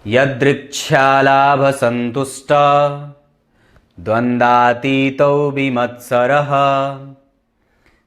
यदृच्छालाभ संतुष्ट द्वंद्वातीतौ विमत्सरः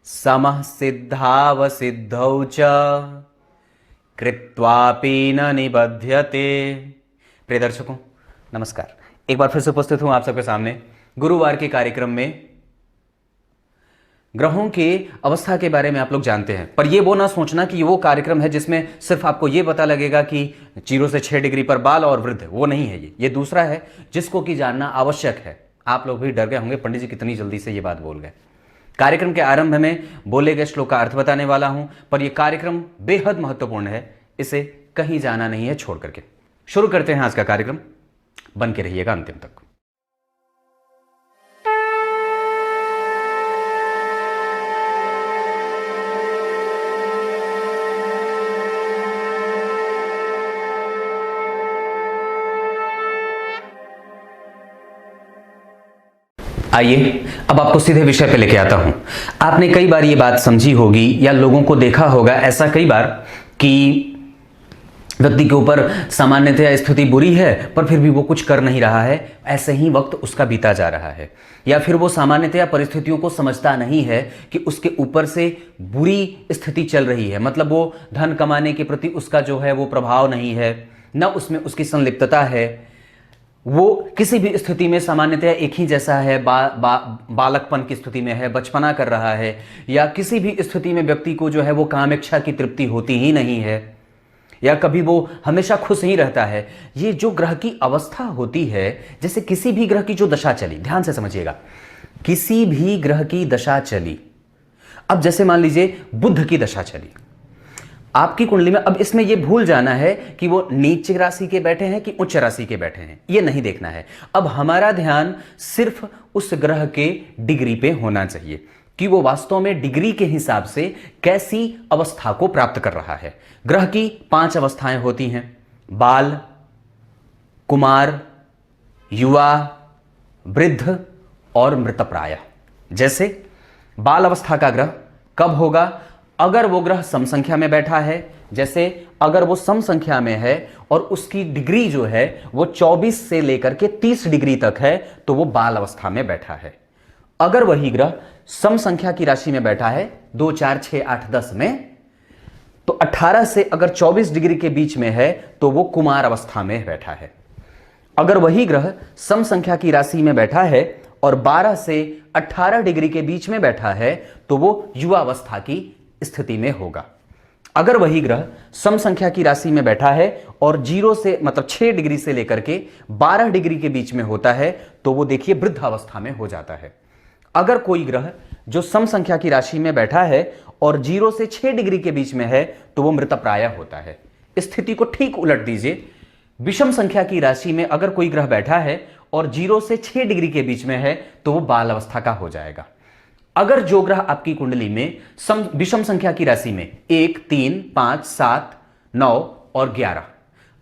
समः सिद्धावसिद्धौ च कृत्वापि न निबध्यते। प्रिय दर्शकों नमस्कार, एक बार फिर से उपस्थित हूं आप सबके सामने गुरुवार के कार्यक्रम में। ग्रहों की अवस्था के बारे में आप लोग जानते हैं, पर ये वो ना सोचना कि वो कार्यक्रम है जिसमें सिर्फ आपको ये पता लगेगा कि 0 से 6 डिग्री पर बाल और वृद्ध, वो नहीं है। ये दूसरा है जिसको कि जानना आवश्यक है। आप लोग भी डर गए होंगे, पंडित जी कितनी जल्दी से ये बात बोल गए। कार्यक्रम के आरंभ में बोले गए श्लोक का अर्थ बताने वाला हूं, पर यह कार्यक्रम बेहद महत्वपूर्ण है, इसे कहीं जाना नहीं है छोड़ करके। शुरू करते हैं आज का कार्यक्रम, बन के रहिएगा अंतिम तक। आइए अब आपको सीधे विषय पे लेके आता हूं। आपने कई बार ये बात समझी होगी या लोगों को देखा होगा ऐसा कई बार कि व्यक्ति के ऊपर सामान्यतया स्थिति बुरी है पर फिर भी वो कुछ कर नहीं रहा है, ऐसे ही वक्त उसका बीता जा रहा है। या फिर वो सामान्यतया परिस्थितियों को समझता नहीं है कि उसके ऊपर से बुरी स्थिति चल रही है, मतलब वो धन कमाने के प्रति उसका जो है वो प्रभाव नहीं है, न उसमें उसकी संलिप्तता है। वो किसी भी स्थिति में सामान्यतया एक ही जैसा है, बालकपन की स्थिति में है, बचपना कर रहा है, या किसी भी स्थिति में व्यक्ति को जो है वो कामेच्छा की तृप्ति होती ही नहीं है, या कभी वो हमेशा खुश ही रहता है। ये जो ग्रह की अवस्था होती है, जैसे किसी भी ग्रह की जो दशा चली, ध्यान से समझिएगा, किसी भी ग्रह की दशा चली, अब जैसे मान लीजिए बुध की दशा चली आपकी कुंडली में, अब इसमें यह भूल जाना है कि वो नीच राशि के बैठे हैं कि उच्च राशि के बैठे हैं, ये नहीं देखना है। अब हमारा ध्यान सिर्फ उस ग्रह के डिग्री पे होना चाहिए कि वो वास्तव में डिग्री के हिसाब से कैसी अवस्था को प्राप्त कर रहा है। ग्रह की 5 अवस्थाएं होती हैं, बाल, कुमार, युवा, वृद्ध और मृतप्राय। जैसे बाल अवस्था का ग्रह कब होगा? अगर वो ग्रह सम संख्या में बैठा है, जैसे अगर वो सम संख्या में है और उसकी डिग्री जो है वो 24 से लेकर के 30 डिग्री तक है, तो वो बाल अवस्था में बैठा है। अगर वही ग्रह सम संख्या की राशि में बैठा है 2, 4, 6, 8, 10 में, तो 18 से अगर 24 डिग्री के बीच में है तो वो कुमार अवस्था में बैठा है। अगर वही ग्रह सम संख्या की राशि में बैठा है और 12 से 18 डिग्री के बीच में बैठा है तो वो युवा अवस्था की स्थिति में होगा। अगर वही ग्रह सम संख्या की राशि में बैठा है और 0 से मतलब 6 डिग्री से लेकर के 12 डिग्री के बीच में होता है तो वो देखिए वृद्ध अवस्था में हो जाता है। अगर कोई ग्रह जो सम संख्या की राशि में बैठा है और 0 से 6 डिग्री के बीच में है तो वो मृतप्राय होता है। स्थिति को ठीक उलट दीजिए, विषम संख्या की राशि में अगर कोई ग्रह बैठा है और 0 से 6 डिग्री के बीच में है तो वो बाल अवस्था का हो जाएगा। अगर जो ग्रह आपकी कुंडली में विषम संख्या की राशि में 1, 3, 5, 7, 9 और 11,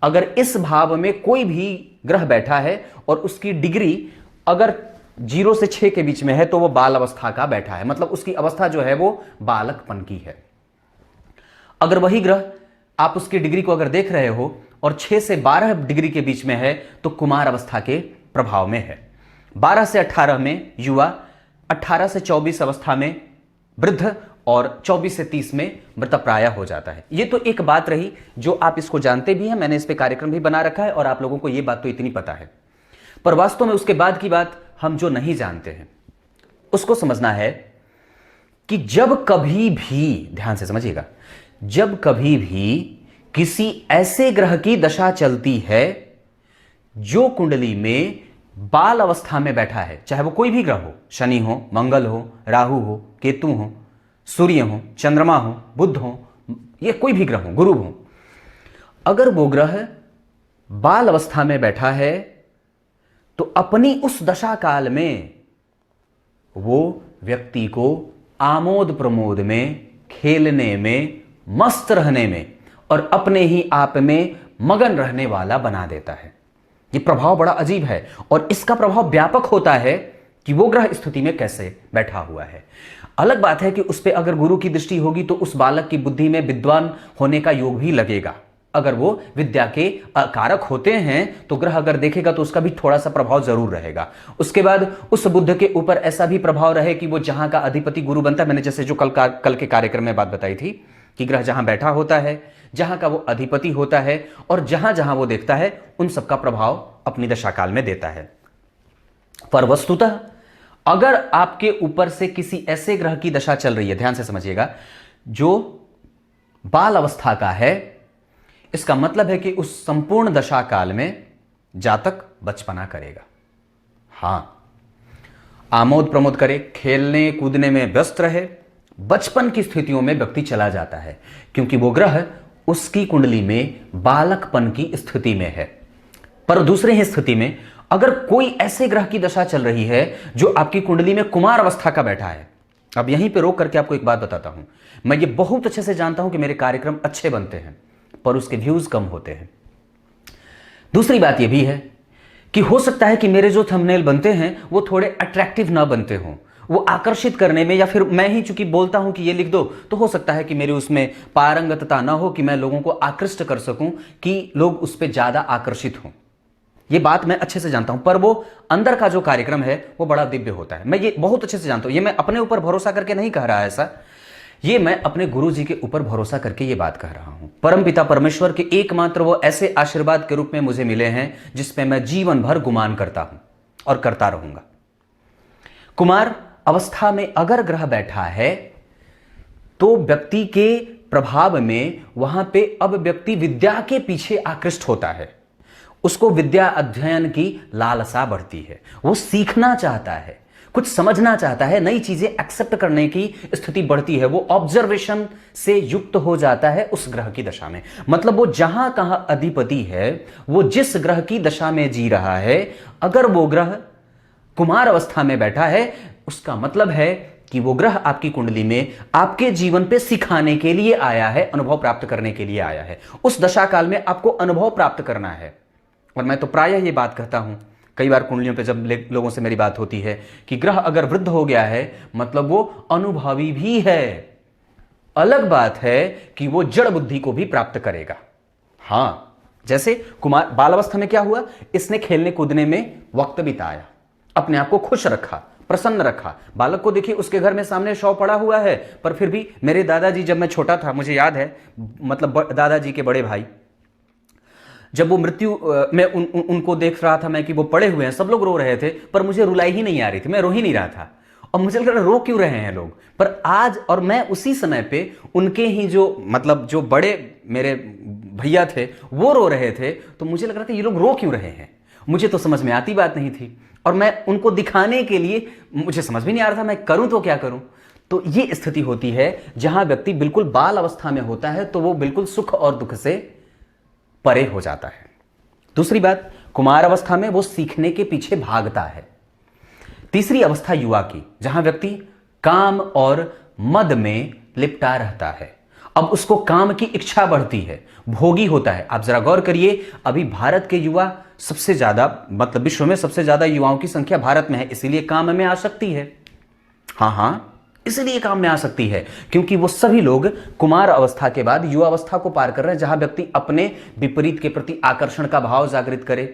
अगर इस भाव में कोई भी ग्रह बैठा है और उसकी डिग्री अगर 0 से 6 के बीच में है तो वो बाल अवस्था का बैठा है, मतलब उसकी अवस्था जो है वो बालकपन की है। अगर वही ग्रह आप उसकी डिग्री को अगर देख रहे हो और 6 से 12 डिग्री के बीच में है तो कुमार अवस्था के प्रभाव में है। 12 से 18 में युवा, 18 से 24 अवस्था में वृद्ध और 24 से 30 में मृतप्राय हो जाता है। ये तो एक बात रही जो आप इसको जानते भी हैं, मैंने इस पे कार्यक्रम भी बना रखा है और आप लोगों को ये बात तो इतनी पता है। पर वास्तव में उसके बाद की बात हम जो नहीं जानते हैं उसको समझना है कि जब कभी भी, ध्यान से समझिएगा, जब कभी भी किसी ऐसे ग्रह की दशा चलती है जो कुंडली में बाल अवस्था में बैठा है, चाहे वो कोई भी ग्रह हो, शनि हो, मंगल हो, राहु हो, केतु हो, सूर्य हो, चंद्रमा हो, बुध हो, ये कोई भी ग्रह हो, गुरु हो, अगर वो ग्रह बाल अवस्था में बैठा है तो अपनी उस दशा काल में वो व्यक्ति को आमोद प्रमोद में, खेलने में, मस्त रहने में और अपने ही आप में मगन रहने वाला बना देता है। ये प्रभाव बड़ा अजीब है और इसका प्रभाव व्यापक होता है कि वो ग्रह स्थिति में कैसे बैठा हुआ है। अलग बात है कि उस पर अगर गुरु की दृष्टि होगी तो उस बालक की बुद्धि में विद्वान होने का योग भी लगेगा, अगर वो विद्या के कारक होते हैं तो ग्रह अगर देखेगा तो उसका भी थोड़ा सा प्रभाव जरूर रहेगा। उसके बाद उस बुध के ऊपर ऐसा भी प्रभाव रहे कि वो जहां का अधिपति गुरु बनता है, मैंने जैसे जो कल के कार्यक्रम में बात बताई थी कि ग्रह जहां बैठा होता है, जहां का वो अधिपति होता है और जहां जहां वो देखता है उन सबका प्रभाव अपनी दशा काल में देता है। पर वस्तुतः अगर आपके ऊपर से किसी ऐसे ग्रह की दशा चल रही है, ध्यान से समझिएगा, जो बाल अवस्था का है, इसका मतलब है कि उस संपूर्ण दशा काल में जातक बचपना करेगा। हां, आमोद प्रमोद करे, खेलने कूदने में व्यस्त रहे, बचपन की स्थितियों में व्यक्ति चला जाता है क्योंकि वो ग्रह उसकी कुंडली में बालकपन की स्थिति में है। पर दूसरे ही स्थिति में अगर कोई ऐसे ग्रह की दशा चल रही है जो आपकी कुंडली में कुमार अवस्था का बैठा है, अब यहीं पे रोक करके आपको एक बात बताता हूं, मैं ये बहुत अच्छे से जानता हूं कि मेरे कार्यक्रम अच्छे बनते हैं पर उसके व्यूज कम होते हैं। दूसरी बात यह भी है कि हो सकता है कि मेरे जो थंबनेल बनते हैं वो थोड़े अट्रैक्टिव ना बनते हों, वो आकर्षित करने में, या फिर मैं ही चूंकि बोलता हूं कि ये लिख दो तो हो सकता है कि मेरी उसमें पारंगतता ना हो कि मैं लोगों को आकृष्ट कर सकूं कि लोग उस पर ज्यादा आकर्षित हों। ये बात मैं अच्छे से जानता हूं, पर वो अंदर का जो कार्यक्रम है वो बड़ा दिव्य होता है। मैं ये बहुत अच्छे से जानता हूं, ये मैं अपने ऊपर भरोसा करके नहीं कह रहा ऐसा, ये मैं अपने गुरु जी के ऊपर भरोसा करके ये बात कह रहा हूं। परमपिता परमेश्वर के एकमात्र वो ऐसे आशीर्वाद के रूप में मुझे मिले हैं जिसपे मैं जीवन भर गुमान करता हूं और करता रहूंगा। कुमार अवस्था में अगर ग्रह बैठा है तो व्यक्ति के प्रभाव में वहां पे अब व्यक्ति विद्या के पीछे आकृष्ट होता है, उसको विद्या अध्ययन की लालसा बढ़ती है, वो सीखना चाहता है, कुछ समझना चाहता है, नई चीजें एक्सेप्ट करने की स्थिति बढ़ती है, वो ऑब्जर्वेशन से युक्त हो जाता है उस ग्रह की दशा में। मतलब वो जहां कहां अधिपति है, वो जिस ग्रह की दशा में जी रहा है, अगर वो ग्रह कुमार अवस्था में बैठा है, उसका मतलब है कि वो ग्रह आपकी कुंडली में आपके जीवन पे सिखाने के लिए आया है, अनुभव प्राप्त करने के लिए आया है। उस दशा काल में आपको अनुभव प्राप्त करना है। और मैं तो प्रायः ये बात कहता हूं, कई बार कुंडलियों पे जब लोगों से मेरी बात होती है कि ग्रह अगर वृद्ध हो गया है मतलब वो अनुभवी भी है। अलग बात है कि वो जड़ बुद्धि को भी प्राप्त करेगा। हां, जैसे कुमार बाल अवस्था में क्या हुआ, इसने खेलने कूदने में वक्त बिताया, अपने आप को खुश रखा, प्रसन्न रखा। बालक को देखिए, उसके घर में सामने शव पड़ा हुआ है, पर फिर भी मेरे दादाजी, जब मैं छोटा था, मुझे याद है, मतलब दादाजी के बड़े भाई, जब वो मृत्यु में उनको देख रहा था मैं कि वो पड़े हुए हैं, सब लोग रो रहे थे, पर मुझे रुलाई ही नहीं आ रही थी, मैं रो ही नहीं रहा था और मुझे लग रहा रो क्यों रहे हैं लोग। पर आज, और मैं उसी समय पे उनके ही जो बड़े मेरे भैया थे वो रो रहे थे, तो मुझे लग रहा था ये लोग रो क्यों रहे हैं। मुझे तो समझ में आती बात नहीं थी और मैं उनको दिखाने के लिए, मुझे समझ भी नहीं आ रहा था मैं करूं तो क्या करूं। तो ये स्थिति होती है जहां व्यक्ति बिल्कुल बाल अवस्था में होता है तो वो बिल्कुल सुख और दुख से परे हो जाता है। दूसरी बात, कुमार अवस्था में वो सीखने के पीछे भागता है। तीसरी अवस्था युवा की, जहां व्यक्ति काम और मद में लिपटा रहता है। अब उसको काम की इच्छा बढ़ती है, भोगी होता है। आप जरा गौर करिए, अभी भारत के युवा सबसे ज्यादा, मतलब विश्व में सबसे ज्यादा युवाओं की संख्या भारत में है, इसीलिए काम में आसक्ति है। हां, इसलिए काम में आ सकती है क्योंकि वो सभी लोग कुमार अवस्था के बाद युवा अवस्था को पार कर रहे हैं, जहां व्यक्ति अपने विपरीत के प्रति आकर्षण का भाव जागृत करे,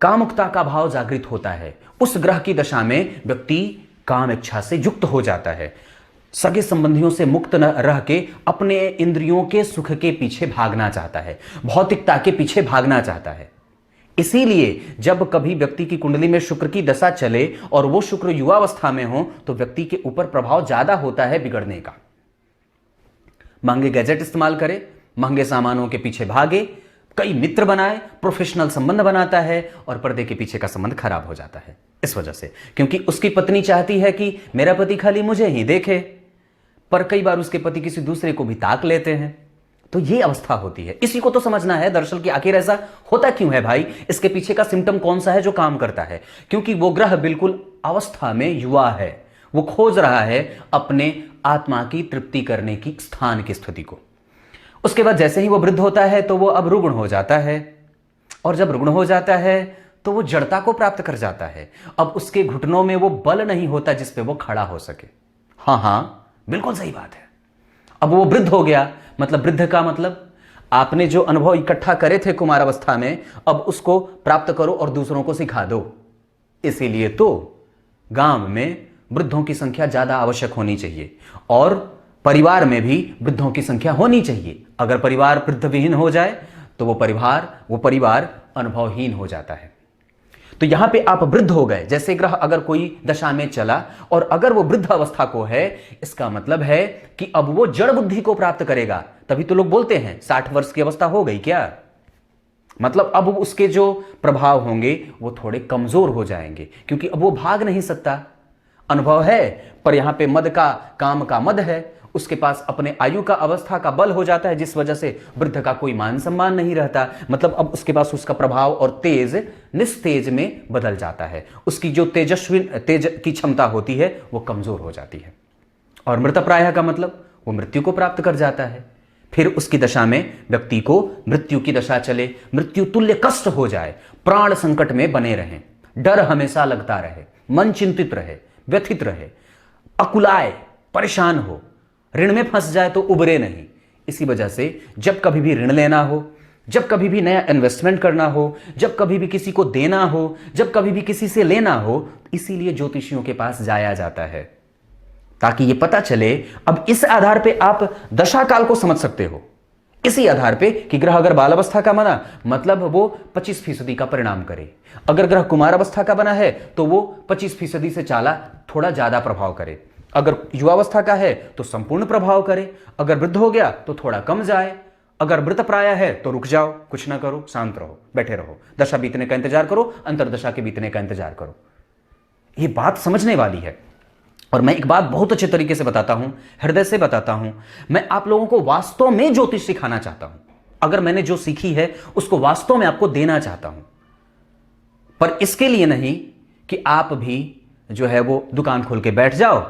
कामुकता का भाव जागृत होता है। उस ग्रह की दशा में व्यक्ति काम इच्छा से युक्त हो जाता है, सगे संबंधियों से मुक्त न रह के अपने इंद्रियों के सुख के पीछे भागना चाहता है, भौतिकता के पीछे भागना चाहता है। इसीलिए जब कभी व्यक्ति की कुंडली में शुक्र की दशा चले और वो शुक्र युवावस्था में हो तो व्यक्ति के ऊपर प्रभाव ज्यादा होता है बिगड़ने का। महंगे गैजेट इस्तेमाल करे, महंगे सामानों के पीछे भागे, कई मित्र बनाए, प्रोफेशनल संबंध बनाता है और पर्दे के पीछे का संबंध खराब हो जाता है। इस वजह से, क्योंकि उसकी पत्नी चाहती है कि मेरा पति खाली मुझे ही देखे, पर कई बार उसके पति किसी दूसरे को भी ताक लेते हैं। तो ये अवस्था होती है। इसी को तो समझना है दरअसल कि आखिर ऐसा होता क्यों है भाई, इसके पीछे का सिम्टम कौन सा है जो काम करता है। क्योंकि वो ग्रह बिल्कुल अवस्था में युवा है, वो खोज रहा है अपने आत्मा की तृप्ति करने की स्थान की स्थिति को। उसके बाद जैसे ही वो वृद्ध होता है तो वो अब रुग्ण हो जाता है, और जब रुग्ण हो जाता है तो वो जड़ता को प्राप्त कर जाता है। अब उसके घुटनों में वो बल नहीं होता जिसपे वो खड़ा हो सके। हाँ, बिल्कुल सही बात है। अब वो वृद्ध हो गया, मतलब वृद्ध का मतलब आपने जो अनुभव इकट्ठा करे थे कुमारावस्था में, अब उसको प्राप्त करो और दूसरों को सिखा दो। इसीलिए तो गांव में वृद्धों की संख्या ज्यादा आवश्यक होनी चाहिए और परिवार में भी वृद्धों की संख्या होनी चाहिए। अगर परिवार वृद्ध विहीन हो जाए तो वो परिवार अनुभवहीन हो जाता है। तो यहां पे आप वृद्ध हो गए, जैसे ग्रह अगर कोई दशा में चला और अगर वो वृद्ध अवस्था को है, इसका मतलब है कि अब वो जड़ बुद्धि को प्राप्त करेगा। तभी तो लोग बोलते हैं 60 वर्ष की अवस्था हो गई क्या, मतलब अब उसके जो प्रभाव होंगे वो थोड़े कमजोर हो जाएंगे, क्योंकि अब वो भाग नहीं सकता। अनुभव है पर यहां पे मद का, काम का मद है, उसके पास अपने आयु का, अवस्था का बल हो जाता है, जिस वजह से वृद्ध का कोई मान सम्मान नहीं रहता। मतलब अब उसके पास उसका प्रभाव और तेज निस्तेज में बदल जाता है। उसकी जो तेज की क्षमता होती है वो कमजोर हो जाती है। और मृतप्रायः का मतलब वो मृत्यु को प्राप्त कर जाता है। फिर उसकी दशा में व्यक्ति को मृत्यु की दशा चले, मृत्यु तुल्य कष्ट हो जाए, प्राण संकट में बने रहें, डर हमेशा लगता रहे, मन चिंतित रहे, व्यथित रहे, अकुलाए, परेशान हो, ऋण में फंस जाए तो उबरे नहीं। इसी वजह से जब कभी भी ऋण लेना हो, जब कभी भी नया इन्वेस्टमेंट करना हो, जब कभी भी किसी को देना हो, जब कभी भी किसी से लेना हो, इसीलिए ज्योतिषियों के पास जाया जाता है, ताकि ये पता चले। अब इस आधार पे आप दशा काल को समझ सकते हो, इसी आधार पे कि ग्रह अगर बाल अवस्था का बना मतलब वो 25% का परिणाम करे, अगर ग्रह कुमार अवस्था का बना है तो वो 25% से चाला थोड़ा ज्यादा प्रभाव करे, अगर युवावस्था का है तो संपूर्ण प्रभाव करे, अगर वृद्ध हो गया तो थोड़ा कम जाए, अगर मृत प्राय है तो रुक जाओ, कुछ ना करो, शांत रहो, बैठे रहो, दशा बीतने का इंतजार करो, अंतरदशा के बीतने का इंतजार करो। ये बात समझने वाली है। और मैं एक बात बहुत अच्छे तरीके से बताता हूं, हृदय से बताता हूं। मैं आप लोगों को वास्तव में ज्योतिष सिखाना चाहता हूं। अगर मैंने जो सीखी है उसको वास्तव में आपको देना चाहता हूं, पर इसके लिए नहीं कि आप भी जो है वो दुकान खोल के बैठ जाओ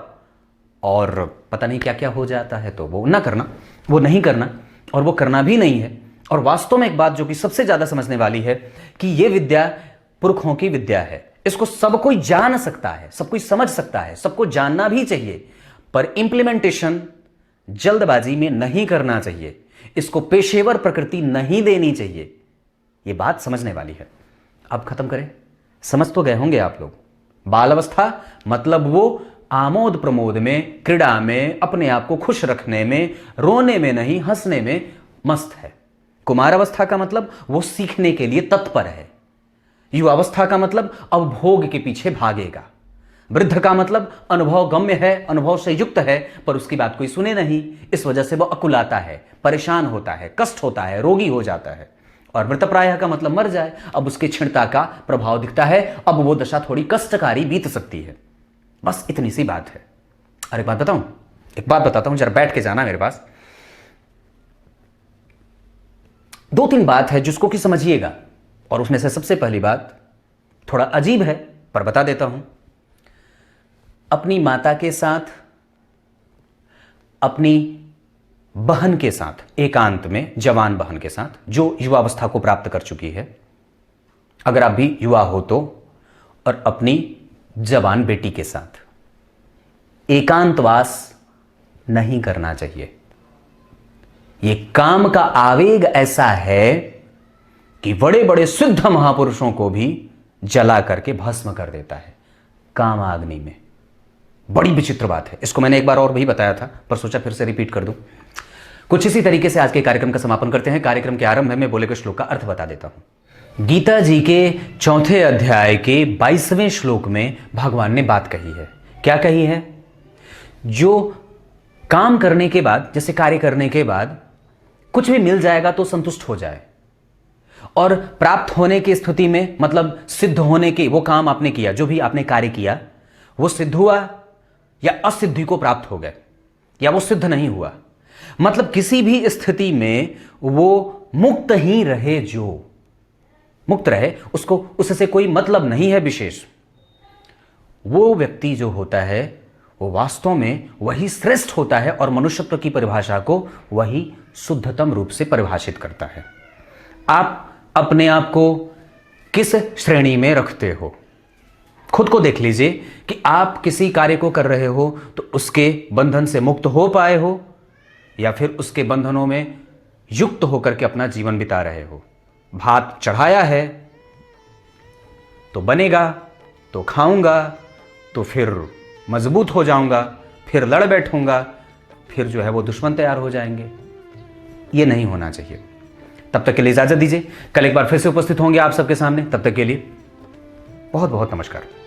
और पता नहीं क्या क्या हो जाता है, तो वो ना करना, वो नहीं करना, और वो करना भी नहीं है। और वास्तव में एक बात जो कि सबसे ज्यादा समझने वाली है कि ये विद्या पुरखों की विद्या है, इसको सब कोई जान सकता है, सब कोई समझ सकता है, सबको जानना भी चाहिए, पर इंप्लीमेंटेशन जल्दबाजी में नहीं करना चाहिए, इसको पेशेवर प्रकृति नहीं देनी चाहिए। यह बात समझने वाली है। अब खत्म करें, समझ तो गए होंगे आप लोग। बाल अवस्था मतलब वो आमोद प्रमोद में, क्रीड़ा में, अपने आप को खुश रखने में, रोने में नहीं हंसने में मस्त है। कुमार अवस्था का मतलब वो सीखने के लिए तत्पर है। युवावस्था का मतलब अब भोग के पीछे भागेगा। वृद्ध का मतलब अनुभव गम्य है, अनुभव से युक्त है, पर उसकी बात कोई सुने नहीं, इस वजह से वह अकुलाता है, परेशान होता है, कष्ट होता है, रोगी हो जाता है। और मृतप्रायः का मतलब मर जाए, अब उसकी क्षीणता का प्रभाव दिखता है, अब वो दशा थोड़ी कष्टकारी बीत सकती है। बस इतनी सी बात है। और एक बात बताऊं, एक बात बताता हूं, जरा बैठ के जाना मेरे पास। 2-3 बात है जिसको कि समझिएगा, और उसमें से सबसे पहली बात थोड़ा अजीब है पर बता देता हूं। अपनी माता के साथ, अपनी बहन के साथ, एकांत में जवान बहन के साथ जो युवावस्था को प्राप्त कर चुकी है, अगर आप भी युवा हो तो, और अपनी जवान बेटी के साथ एकांतवास नहीं करना चाहिए। यह काम का आवेग ऐसा है कि बड़े बड़े सिद्ध महापुरुषों को भी जला करके भस्म कर देता है काम अग्नि में। बड़ी विचित्र बात है। इसको मैंने एक बार और भी बताया था, पर सोचा फिर से रिपीट कर दूं। कुछ इसी तरीके से आज के कार्यक्रम का समापन करते हैं। कार्यक्रम के आरंभ में मैं बोले गए श्लोक का अर्थ बता देता हूं। गीता जी के 4 अध्याय के 22वें श्लोक में भगवान ने बात कही है। क्या कही है? जो काम करने के बाद, जैसे कार्य करने के बाद कुछ भी मिल जाएगा तो संतुष्ट हो जाए, और प्राप्त होने की स्थिति में, मतलब सिद्ध होने की, वो काम आपने किया, जो भी आपने कार्य किया वो सिद्ध हुआ या असिद्धि को प्राप्त हो गए, या वो सिद्ध नहीं हुआ, मतलब किसी भी स्थिति में वो मुक्त ही रहे, जो मुक्त रहे, उसको उससे कोई मतलब नहीं है विशेष, वो व्यक्ति जो होता है वो वास्तव में वही श्रेष्ठ होता है, और मनुष्यत्व की परिभाषा को वही शुद्धतम रूप से परिभाषित करता है। आप अपने आप को किस श्रेणी में रखते हो? खुद को देख लीजिए कि आप किसी कार्य को कर रहे हो तो उसके बंधन से मुक्त हो पाए हो, या फिर उसके बंधनों में युक्त होकर के अपना जीवन बिता रहे हो। भात चढ़ाया है तो बनेगा, तो खाऊंगा, तो फिर मजबूत हो जाऊंगा, फिर लड़ बैठूंगा, फिर जो है वो दुश्मन तैयार हो जाएंगे। ये नहीं होना चाहिए। तब तक के लिए इजाजत दीजिए, कल एक बार फिर से उपस्थित होंगे आप सबके सामने। तब तक के लिए बहुत बहुत नमस्कार।